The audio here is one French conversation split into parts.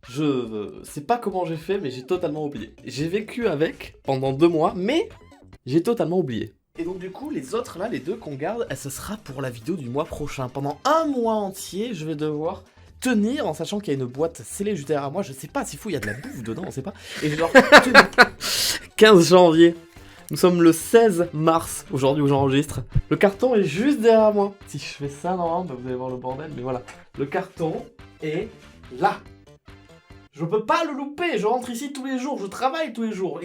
Je sais pas comment j'ai fait, mais j'ai totalement oublié. J'ai vécu avec pendant 2 mois, mais j'ai totalement oublié. Et donc du coup, les autres là, les deux qu'on garde, ce sera pour la vidéo du mois prochain. Pendant un mois entier, je vais devoir tenir en sachant qu'il y a une boîte scellée juste derrière moi. Je sais pas, c'est fou, il y a de la bouffe dedans, on sait pas. Et je dois tenir. 15 janvier. Nous sommes le 16 mars, aujourd'hui où j'enregistre. Le carton est juste derrière moi. Si je fais ça, normalement, bah, vous allez voir le bordel, mais voilà. Le carton est là. Je peux pas le louper, je rentre ici tous les jours, je travaille tous les jours.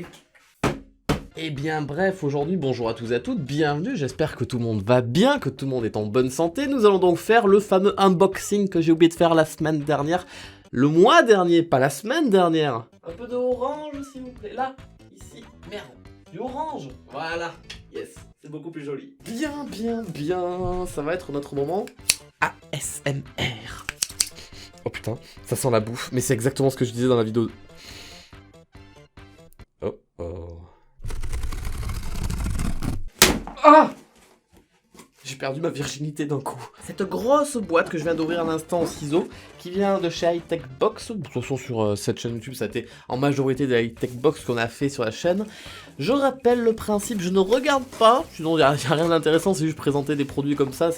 Et bien bref, aujourd'hui, bonjour à tous et à toutes, bienvenue, j'espère que tout le monde va bien, que tout le monde est en bonne santé. Nous allons donc faire le fameux unboxing que j'ai oublié de faire la semaine dernière. Le mois dernier, pas la semaine dernière. Un peu d'orange s'il vous plaît, là, ici, merde. Du orange, voilà, yes, c'est beaucoup plus joli. Bien, ça va être notre moment ASMR. Oh putain, ça sent la bouffe, mais c'est exactement ce que je disais dans la vidéo. Oh oh. Ah! J'ai perdu ma virginité d'un coup. Cette grosse boîte que je viens d'ouvrir à l'instant au ciseau, qui vient de chez High Tech Box. De toute façon, sur cette chaîne YouTube, ça a été en majorité des High Tech Box qu'on a fait sur la chaîne. Je rappelle le principe, je ne regarde pas, sinon il n'y a rien d'intéressant, c'est juste présenter des produits comme ça.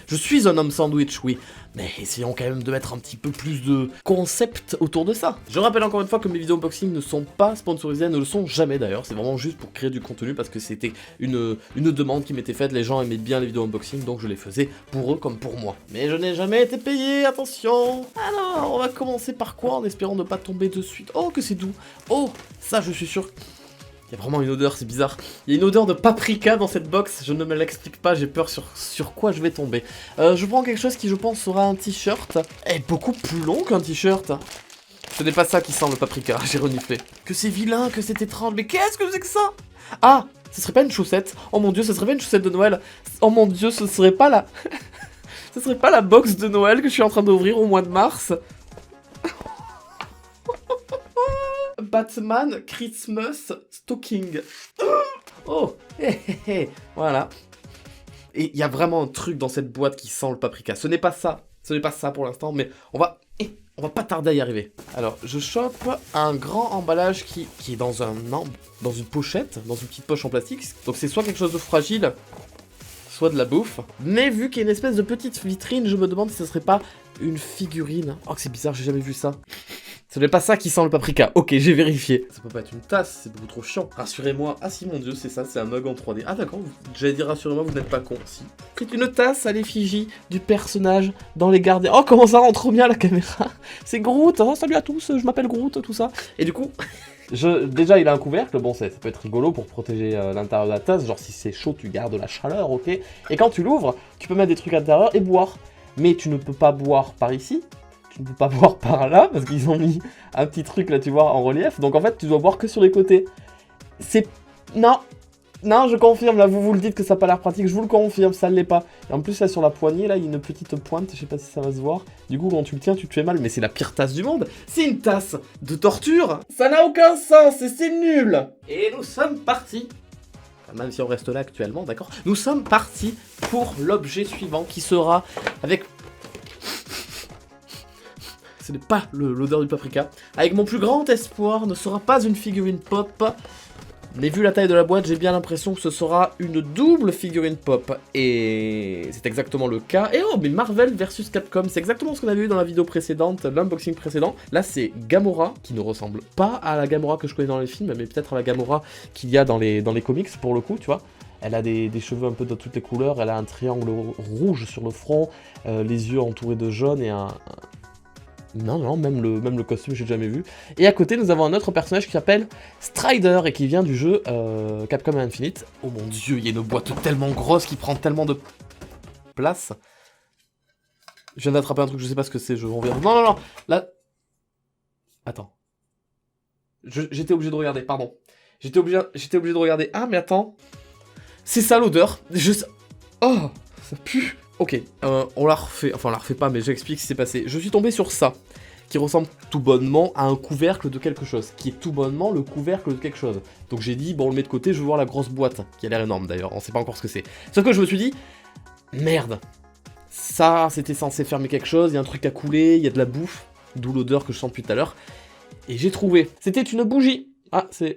Je suis un homme sandwich, oui, mais essayons quand même de mettre un petit peu plus de concept autour de ça. Je rappelle encore une fois que mes vidéos unboxing ne sont pas sponsorisées, elles ne le sont jamais d'ailleurs, c'est vraiment juste pour créer du contenu parce que c'était une demande qui m'était faite, les gens aimaient bien les vidéos unboxing, donc je les faisais pour eux comme pour moi. Mais je n'ai jamais été payé, attention. Alors, on va commencer par quoi en espérant ne pas tomber de suite. Oh, que c'est doux. Oh, ça je suis sûr. Il y a vraiment une odeur, c'est bizarre. Il y a une odeur de paprika dans cette box, je ne me l'explique pas, j'ai peur sur quoi je vais tomber. Je prends quelque chose qui, je pense, sera un t-shirt. Et beaucoup plus long qu'un t-shirt. Ce n'est pas ça qui sent le paprika, j'ai reniflé. Que c'est vilain, que c'est étrange, mais qu'est-ce que c'est que ça? Ah, ce serait pas une chaussette. Oh mon dieu, ce serait pas une chaussette de Noël. Oh mon dieu, ce serait pas la... ce serait pas la box de Noël que je suis en train d'ouvrir au mois de mars. Batman Christmas Stocking. Oh, voilà. Et il y a vraiment un truc dans cette boîte qui sent le paprika. Ce n'est pas ça pour l'instant, mais on va pas tarder à y arriver. Alors, je chope un grand emballage qui est dans une pochette, dans une petite poche en plastique. Donc c'est soit quelque chose de fragile, soit de la bouffe. Mais vu qu'il y a une espèce de petite vitrine, je me demande si ce serait pas une figurine. Oh, que c'est bizarre, j'ai jamais vu ça. Ce n'est pas ça qui sent le paprika. Ok, j'ai vérifié. Ça peut pas être une tasse, c'est beaucoup trop chiant. Rassurez-moi. Ah si, mon dieu, c'est ça, c'est un mug en 3D. Ah d'accord, j'allais dire rassurez-moi, vous n'êtes pas con. Si. C'est une tasse à l'effigie du personnage dans les gardiens. Oh, comment ça rend trop bien la caméra. C'est Groot. Oh, salut à tous, je m'appelle Groot, tout ça. Et du coup... Déjà, il a un couvercle, bon, ça peut être rigolo pour protéger l'intérieur de la tasse, genre si c'est chaud, tu gardes la chaleur, ok. Et quand tu l'ouvres, tu peux mettre des trucs à l'intérieur et boire. Mais tu ne peux pas boire par ici, tu ne peux pas boire par là, parce qu'ils ont mis un petit truc là, tu vois, en relief. Donc en fait, tu dois boire que sur les côtés. C'est... Non, je confirme, là, vous le dites que ça n'a pas l'air pratique, je vous le confirme, ça ne l'est pas. Et en plus, là, sur la poignée, là, il y a une petite pointe, je sais pas si ça va se voir. Du coup, quand tu le tiens, tu te fais mal, mais c'est la pire tasse du monde. C'est une tasse de torture. Ça n'a aucun sens et c'est nul. Et nous sommes partis. Même si on reste là actuellement, d'accord. Nous sommes partis pour l'objet suivant, qui sera avec... Ce n'est pas l'odeur du paprika. Avec mon plus grand espoir, ne sera pas une figurine pop... Mais vu la taille de la boîte, j'ai bien l'impression que ce sera une double figurine pop. Et c'est exactement le cas. Et oh, mais Marvel versus Capcom, c'est exactement ce qu'on avait vu dans la vidéo précédente, l'unboxing précédent. Là, c'est Gamora, qui ne ressemble pas à la Gamora que je connais dans les films, mais peut-être à la Gamora qu'il y a dans les comics, pour le coup, tu vois. Elle a des cheveux un peu de toutes les couleurs, elle a un triangle rouge sur le front, les yeux entourés de jaune et un... Non, même le costume, j'ai jamais vu. Et à côté, nous avons un autre personnage qui s'appelle Strider et qui vient du jeu Capcom Infinite. Oh mon dieu, il y a une boîte tellement grosse qui prend tellement de place. Je viens d'attraper un truc, je sais pas ce que c'est, je reviens. Non, là... Attends. J'étais obligé de regarder, pardon. J'étais obligé de regarder. Ah, mais attends. C'est ça l'odeur. Oh, ça pue. Ok, on la refait, enfin on la refait pas, mais j'explique ce qui s'est passé. Je suis tombé sur ça, qui ressemble tout bonnement à un couvercle de quelque chose, qui est tout bonnement le couvercle de quelque chose. Donc j'ai dit, bon on le met de côté, je veux voir la grosse boîte, qui a l'air énorme d'ailleurs, on sait pas encore ce que c'est. Sauf que je me suis dit, merde, ça c'était censé fermer quelque chose, il y a un truc à couler, il y a de la bouffe. d'où l'odeur que je sens depuis tout à l'heure. Et j'ai trouvé, c'était une bougie. Ah, c'est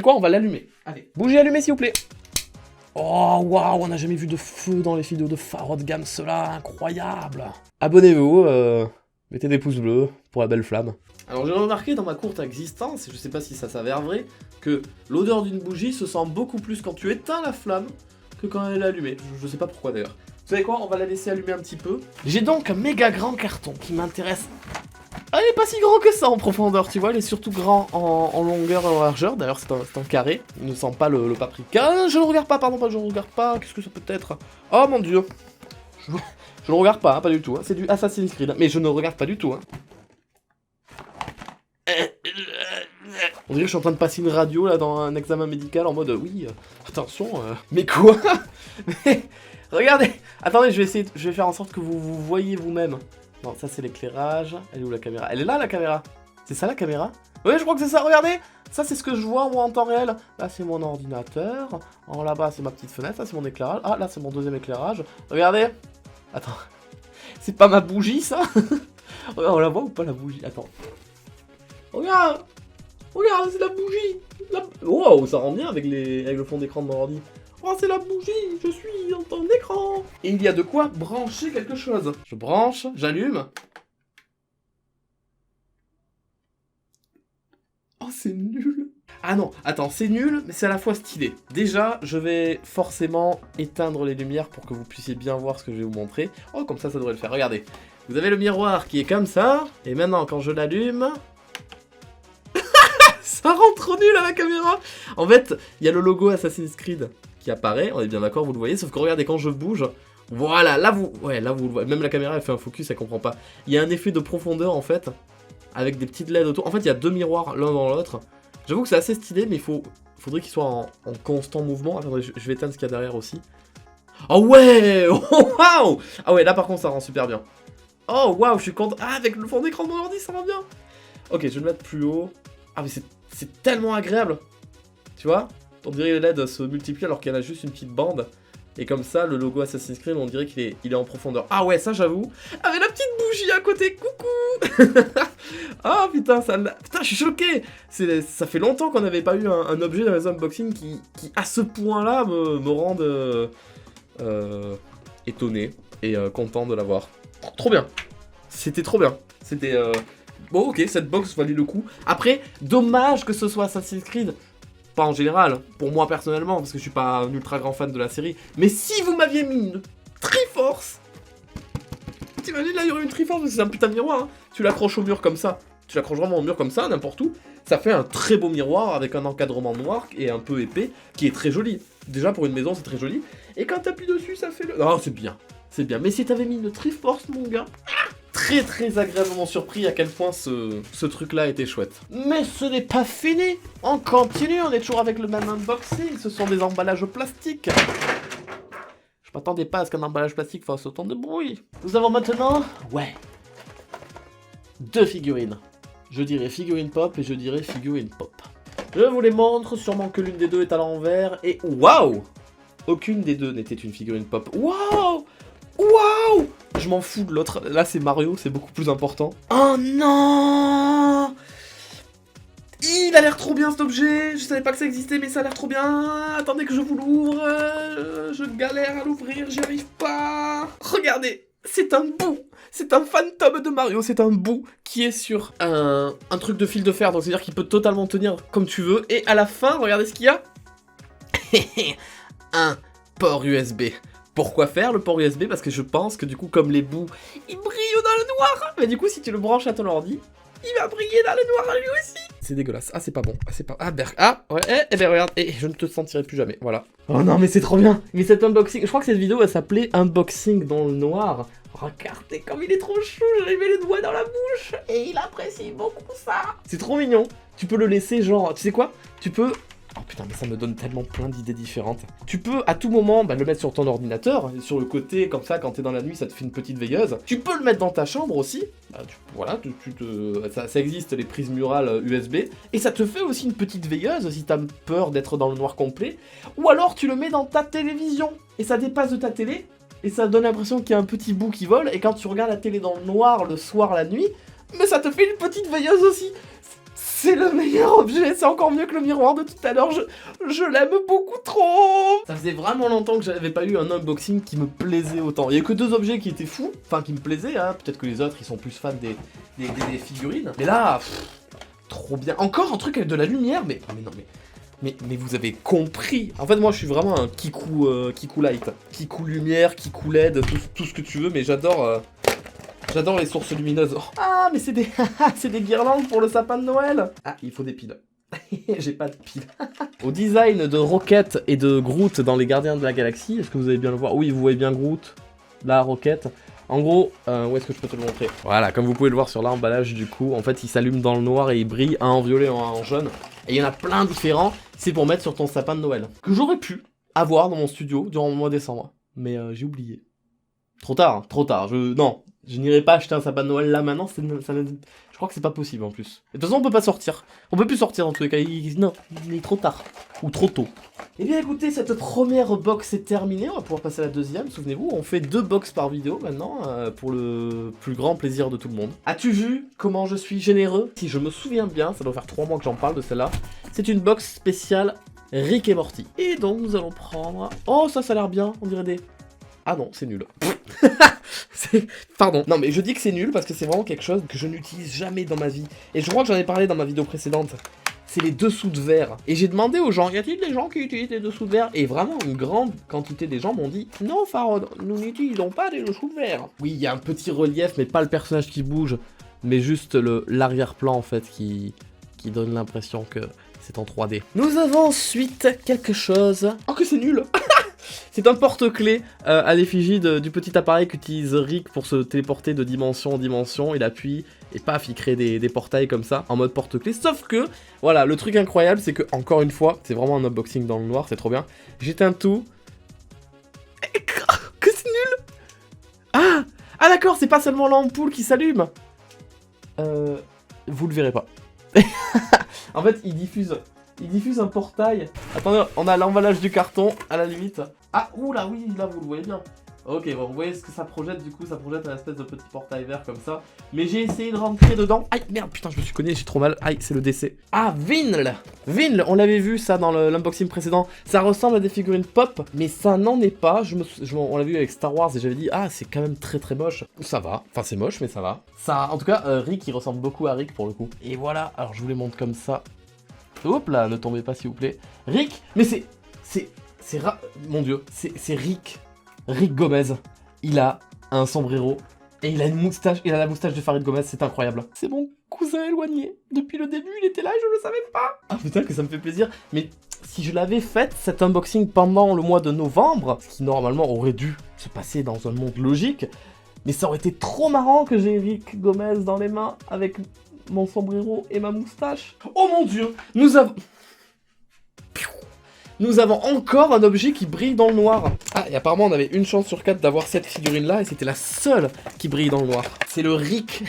quoi, on va l'allumer. Allez, bougie allumée s'il vous plaît. Oh, waouh, on n'a jamais vu de feu dans les vidéos de haut de gamme, cela, incroyable. Abonnez-vous, mettez des pouces bleus pour la belle flamme. Alors j'ai remarqué dans ma courte existence, et je sais pas si ça s'avère vrai, que l'odeur d'une bougie se sent beaucoup plus quand tu éteins la flamme que quand elle est allumée. Je sais pas pourquoi d'ailleurs. Vous savez quoi, on va la laisser allumer un petit peu. J'ai donc un méga grand carton qui m'intéresse. Ah, il est pas si grand que ça en profondeur, tu vois, il est surtout grand en longueur et en largeur, d'ailleurs c'est un carré, il ne sent pas le paprika. Je le regarde pas, pardon, je le regarde pas, qu'est-ce que ça peut être? Oh mon dieu. Je le regarde pas, hein, pas du tout, hein. C'est du Assassin's Creed, mais je ne regarde pas du tout. Hein. On dirait que je suis en train de passer une radio là dans un examen médical en mode oui, attention, mais quoi? Mais regardez, attendez, je vais faire en sorte que vous voyez vous-même. Non, ça c'est l'éclairage. Elle est où la caméra? Elle est là la caméra. C'est ça la caméra? Oui, je crois que c'est ça, regardez. Ça c'est ce que je vois moi en temps réel. Là c'est mon ordinateur. En là-bas c'est ma petite fenêtre, ça c'est mon éclairage. Ah là c'est mon deuxième éclairage. Regardez. Attends. C'est pas ma bougie ça? On la voit ou pas la bougie? Attends. Regarde. Regarde, c'est la bougie. Wow, ça rend bien avec le fond d'écran de mon ordi. Oh, c'est la bougie, je suis dans ton écran. Et il y a de quoi brancher quelque chose. Je branche, j'allume. Oh, c'est nul. Ah non, attends, c'est nul, mais c'est à la fois stylé. Déjà, je vais forcément éteindre les lumières pour que vous puissiez bien voir ce que je vais vous montrer. Oh, comme ça devrait le faire. Regardez. Vous avez le miroir qui est comme ça. Et maintenant, quand je l'allume... ça rend trop nul à la caméra. En fait, il y a le logo Assassin's Creed qui apparaît, on est bien d'accord, vous le voyez, sauf que regardez, quand je bouge, voilà, là vous le voyez, même la caméra elle fait un focus, elle comprend pas. Il y a un effet de profondeur en fait, avec des petites LED autour. En fait, il y a deux miroirs l'un dans l'autre. J'avoue que c'est assez stylé, mais faudrait qu'il soit en constant mouvement. Attendez, je vais éteindre ce qu'il y a derrière aussi. Oh ouais, oh waouh. Ah ouais, là par contre ça rend super bien. Oh waouh, je suis content. Ah, avec le fond d'écran de mon ordi, ça rend bien. Ok, je vais le mettre plus haut. Ah mais c'est tellement agréable. Tu vois? On dirait que les LED se multiplient alors qu'il y en a juste une petite bande. Et comme ça, le logo Assassin's Creed, on dirait qu'il est en profondeur. Ah ouais, ça j'avoue. Avec la petite bougie à côté, coucou. Ah putain, putain, je suis choqué. Ça fait longtemps qu'on n'avait pas eu un objet dans les unboxings qui à ce point-là me rende étonné et content de l'avoir. Trop bien. C'était trop bien. C'était... Bon ok, cette box valait le coup. Après, dommage que ce soit Assassin's Creed. Pas en général, pour moi personnellement, parce que je suis pas un ultra grand fan de la série. Mais si vous m'aviez mis une Triforce, t'imagines là, il y aurait une Triforce, parce que c'est un putain de miroir, hein. Tu l'accroches au mur comme ça, tu l'accroches vraiment au mur comme ça, n'importe où. Ça fait un très beau miroir avec un encadrement noir et un peu épais, qui est très joli. Déjà pour une maison, c'est très joli. Et quand t'appuies dessus, ça fait le... Oh, c'est bien, c'est bien. Mais si t'avais mis une Triforce, mon gars... Très très agréablement surpris à quel point ce truc-là était chouette. Mais ce n'est pas fini. On continue, on est toujours avec le même unboxing. Ce sont des emballages plastiques. Je m'attendais pas à ce qu'un emballage plastique fasse autant de bruit. Nous avons maintenant... Ouais. Deux figurines. Je dirais figurine pop et je dirais figurine pop. Je vous les montre, sûrement que l'une des deux est à l'envers. Et waouh! Aucune des deux n'était une figurine pop. Waouh! Waouh! Je m'en fous de l'autre. Là, c'est Mario, c'est beaucoup plus important. Oh non! Il a l'air trop bien cet objet. Je savais pas que ça existait, mais ça a l'air trop bien. Attendez que je vous l'ouvre. Je galère à l'ouvrir, j'y arrive pas. Regardez, c'est un bout. C'est un fantôme de Mario. C'est un bout qui est sur un truc de fil de fer. Donc, c'est-à-dire qu'il peut totalement tenir comme tu veux. Et à la fin, regardez ce qu'il y a. Un port USB. Pourquoi faire le port USB? Parce que je pense que du coup, comme les bouts, ils brillent dans le noir. Mais du coup, si tu le branches à ton ordi, il va briller dans le noir lui aussi. C'est dégueulasse. Ah, c'est pas bon. Ah, c'est pas... Ah, ouais. Eh ben, regarde. Je ne te sentirai plus jamais. Voilà. Oh non, mais c'est trop bien. Mais cet unboxing... Je crois que cette vidéo, elle s'appelait Unboxing dans le noir. Regardez comme il est trop chou. J'ai mis les doigts dans la bouche. Et il apprécie beaucoup ça. C'est trop mignon. Tu peux le laisser genre... Tu sais quoi? Tu peux... Oh putain, mais ça me donne tellement plein d'idées différentes. Tu peux à tout moment le mettre sur ton ordinateur, sur le côté, comme ça, quand t'es dans la nuit, ça te fait une petite veilleuse. Tu peux le mettre dans ta chambre aussi. Voilà, ça existe, les prises murales USB. Et ça te fait aussi une petite veilleuse si t'as peur d'être dans le noir complet. Ou alors tu le mets dans ta télévision. Et ça dépasse de ta télé. Et ça donne l'impression qu'il y a un petit bout qui vole. Et quand tu regardes la télé dans le noir le soir, la nuit, Mais ça te fait une petite veilleuse aussi. C'est le meilleur objet, c'est encore mieux que le miroir de tout à l'heure, je l'aime beaucoup trop. Ça faisait vraiment longtemps que j'avais pas eu un unboxing qui me plaisait autant. Il y a que 2 objets qui étaient fous, enfin qui me plaisaient, hein. Peut-être que les autres ils sont plus fans des figurines. Mais là, trop bien. Encore un truc avec de la lumière, mais non mais vous avez compris. En fait moi je suis vraiment un Kikou light. Kikou lumière, Kikou LED, tout ce que tu veux, mais j'adore les sources lumineuses. Oh. Ah, mais c'est des... c'est des guirlandes pour le sapin de Noël. Ah, il faut des piles. J'ai pas de piles. Au design de Rocket et de Groot dans les Gardiens de la Galaxie, est-ce que vous allez bien le voir? Oui, vous voyez bien Groot, la Rocket. En gros, où est-ce que je peux te le montrer? Voilà, comme vous pouvez le voir sur l'emballage du coup, en fait il s'allume dans le noir et il brille, un en violet, un en jaune. Et il y en a plein différents, c'est pour mettre sur ton sapin de Noël. Que j'aurais pu avoir dans mon studio durant le mois de décembre. Mais j'ai oublié. Trop tard, trop tard. Non, je n'irai pas acheter un sapin de Noël là maintenant, je crois que c'est pas possible en plus. Et de toute façon, on peut pas sortir. On peut plus sortir dans tous les cas, non, il est trop tard. Ou trop tôt. Eh bien écoutez, cette première box est terminée, on va pouvoir passer à la deuxième, souvenez-vous, on fait 2 box par vidéo maintenant, pour le plus grand plaisir de tout le monde. As-tu vu comment je suis généreux? Si je me souviens bien, ça doit faire 3 mois que j'en parle de celle-là, c'est une box spéciale Rick et Morty. Et donc nous allons prendre... Oh, ça a l'air bien, on dirait des... Ah non, c'est nul. Pardon. Non mais je dis que c'est nul parce que c'est vraiment quelque chose que je n'utilise jamais dans ma vie. Et je crois que j'en ai parlé dans ma vidéo précédente. C'est les dessous de verre. Et j'ai demandé aux gens, y a-t-il des gens qui utilisent les dessous de verre? Et vraiment une grande quantité des gens m'ont dit, non Farod, nous n'utilisons pas les dessous de verre. Oui, il y a un petit relief, mais pas le personnage qui bouge, mais juste l'arrière-plan en fait qui donne l'impression que c'est en 3D. Nous avons ensuite quelque chose... Oh que c'est nul. C'est un porte-clés à l'effigie du petit appareil qu'utilise Rick pour se téléporter de dimension en dimension. Il appuie et paf, il crée des portails comme ça en mode porte-clés. Sauf que, voilà, le truc incroyable, c'est que, encore une fois, c'est vraiment un unboxing dans le noir, c'est trop bien. J'éteins tout. Que c'est nul. Ah d'accord, c'est pas seulement l'ampoule qui s'allume. Vous le verrez pas. En fait, il diffuse un portail. Attendez, on a l'emballage du carton, à la limite. Ah, oula, oui, là, vous le voyez bien. Ok, bon, vous voyez ce que ça projette, du coup, ça projette un espèce de petit portail vert comme ça. Mais j'ai essayé de rentrer dedans. Aïe, merde, putain, je me suis cogné, j'ai trop mal. Aïe, c'est le décès. Ah, Vinl, on l'avait vu, ça, dans l'unboxing précédent. Ça ressemble à des figurines pop, mais ça n'en est pas. On l'a vu avec Star Wars et j'avais dit, ah, c'est quand même très très moche. Ça va, enfin, c'est moche, mais ça va. Ça, en tout cas, Rick, il ressemble beaucoup à Rick, pour le coup. Et voilà, alors je vous les montre comme ça. Hop là, ne tombez pas s'il vous plaît. Rick, mais mon dieu, c'est Rick. Rick Gomez. Il a un sombrero et il a une moustache. Il a la moustache de Farid Gomez, c'est incroyable. C'est mon cousin éloigné. Depuis le début, il était là et je ne le savais pas. Ah putain que ça me fait plaisir. Mais si je l'avais fait, cet unboxing pendant le mois de novembre, ce qui normalement aurait dû se passer dans un monde logique, mais ça aurait été trop marrant que j'ai Rick Gomez dans les mains avec mon sombrero et ma moustache. Oh mon dieu, nous avons encore un objet qui brille dans le noir. Ah, et apparemment on avait une chance sur 4 d'avoir cette figurine là et c'était la seule qui brille dans le noir. C'est le Rick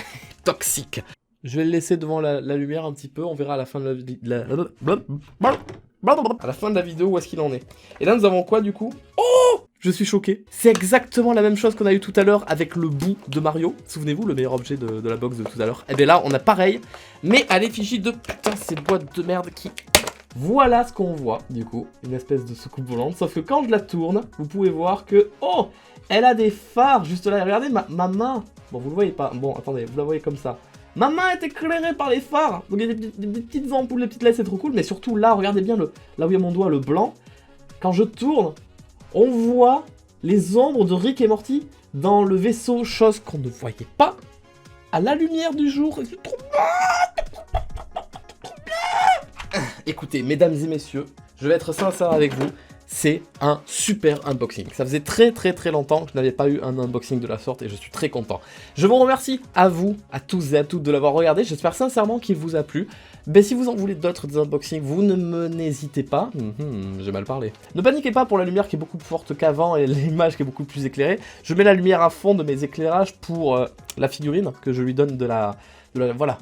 toxique. Je vais le laisser devant la lumière un petit peu, on verra à la fin de à la fin de la vidéo où est-ce qu'il en est. Et là nous avons quoi du coup? Oh, je suis choqué. C'est exactement la même chose qu'on a eu tout à l'heure avec le bout de Mario. Souvenez-vous, le meilleur objet de la box de tout à l'heure. Et bien là on a pareil, mais à l'effigie de putain ces boîtes de merde qui... Voilà ce qu'on voit, du coup, une espèce de soucoupe volante, sauf que quand je la tourne, vous pouvez voir que, oh, elle a des phares juste là, regardez ma main, bon vous le voyez pas, bon attendez, vous la voyez comme ça, ma main est éclairée par les phares, donc il y a des petites ampoules, des petites LED, c'est trop cool, mais surtout là, regardez bien, là où il y a mon doigt, le blanc, quand je tourne, on voit les ombres de Rick et Morty dans le vaisseau, chose qu'on ne voyait pas à la lumière du jour, c'est trop bien. Écoutez, mesdames et messieurs, je vais être sincère avec vous, c'est un super unboxing. Ça faisait très très très longtemps que je n'avais pas eu un unboxing de la sorte et je suis très content. Je vous remercie à vous, à tous et à toutes de l'avoir regardé, j'espère sincèrement qu'il vous a plu. Ben, si vous en voulez d'autres des unboxings, vous n'hésitez pas. J'ai mal parlé. Ne paniquez pas pour la lumière qui est beaucoup plus forte qu'avant et l'image qui est beaucoup plus éclairée. Je mets la lumière à fond de mes éclairages pour la figurine que je lui donne voilà,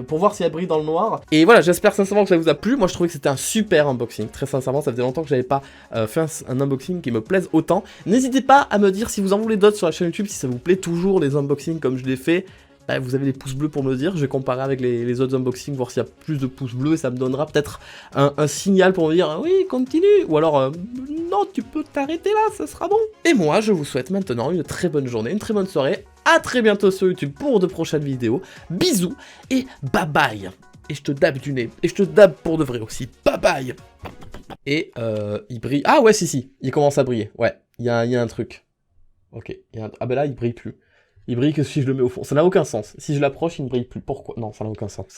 pour voir si elle brille dans le noir. Et voilà, j'espère sincèrement que ça vous a plu. Moi, je trouvais que c'était un super unboxing. Très sincèrement, ça faisait longtemps que j'avais pas fait un unboxing qui me plaise autant. N'hésitez pas à me dire si vous en voulez d'autres sur la chaîne YouTube, si ça vous plaît toujours les unboxings comme je l'ai fait. bah, vous avez des pouces bleus pour me le dire. Je vais comparer avec les autres unboxings, voir s'il y a plus de pouces bleus, et ça me donnera peut-être un signal pour me dire « Oui, continue !» ou alors Non, tu peux t'arrêter là, ça sera bon !» Et moi, je vous souhaite maintenant une très bonne journée, une très bonne soirée. À très bientôt sur YouTube pour de prochaines vidéos. Bisous et bye bye. Et je te dabe du nez. Et je te dabe pour de vrai aussi. Bye bye. Et il brille. Ah ouais, si, il commence à briller. Ouais, il y a un truc. Ok. Ah bah là, il brille plus. Il brille que si je le mets au fond. Ça n'a aucun sens. Si je l'approche, il ne brille plus. Pourquoi? Non, ça n'a aucun sens.